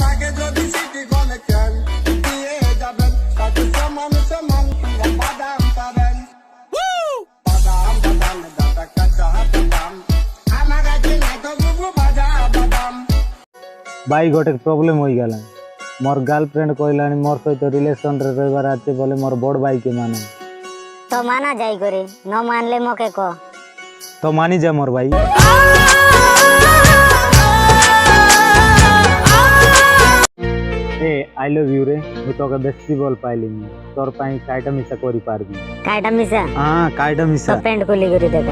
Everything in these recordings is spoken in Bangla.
থাকে যদি সিটি কানেকশন দিয়ে যাবেন সাথে সমান সমান বাদাম পাবেন বাদাম বাদাম দাদা কাঁচা বাদাম আমার কাছে নাই তো বুবু ভাজা বাদাম। ভাই গোটে প্রবলেম হয়ে গেল মোর গার্লফ্রেন্ড কইলানি মোর সহিত রিলেশন রে রইবার আছে বলে মোর বড় ভাইকে মানে তো মানা যাই করে ন মানলে মকে ক তো মানি যা মোর ভাই এ আই লাভ ইউ রে মু তোকে বেশি বল পাইলি তোর পাই কাইটা মিশা করি পারবি কাইটা মিশা হ্যাঁ কাইটা মিশা তো পেন্ট খুলি করে দেখ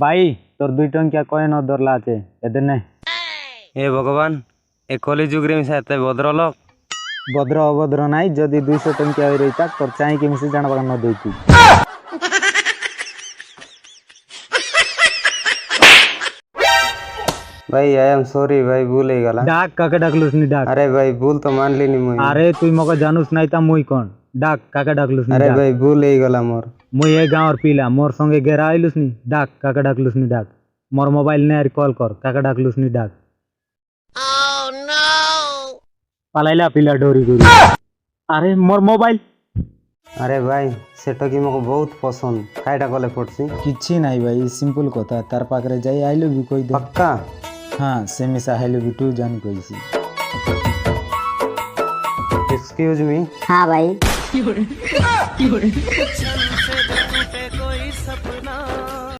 ভাই তোর 2 টঙ্কিয়া কয়েন ধরলা আছে এদের নাই হে ভগবান এ কলি যুগরে মিশা এতে ভদ্রলোক ভদ্র অভদ্র নাই যদি 200 টঙ্কিয়া হই রইতা তোর চাই কি মিশে জানা বাগান ন দেইতি ভাই আই এম সরি ভাই ভুল হয়ে গেল ডাক কাকে ডাকলুস নি ডাক আরে ভাই ভুল তো মানলি নি মুই আরে তুই মকে জানুস নাই তা মুই কোন ডাক কাকে ডাকলুস নি আরে ডাক ভাই ভুল হয়ে গেল মোর মুই এই গাঁওর পিলা মোর সঙ্গে গেরা আইলুস নি ডাক কাকে ডাকলুস নি ডাক মোর মোবাইল নে আর কল কর কাকে ডাকলুস নি ডাক পালাইলা পিলা ডরি গরি আরে মোর মোবাইল আরে ভাই সেটা কি মকে বহুত পছন্দ কাইটা কলে পড়ছি কিচ্ছি নাই ভাই সিম্পল কথা তার পাকরে যাই আই লাভ ইউ কই দে পাক্কা হ্যাঁ সে মিশা আই লাভ ইউ টু জান কইছি এক্সকিউজ মি হ্যাঁ ভাই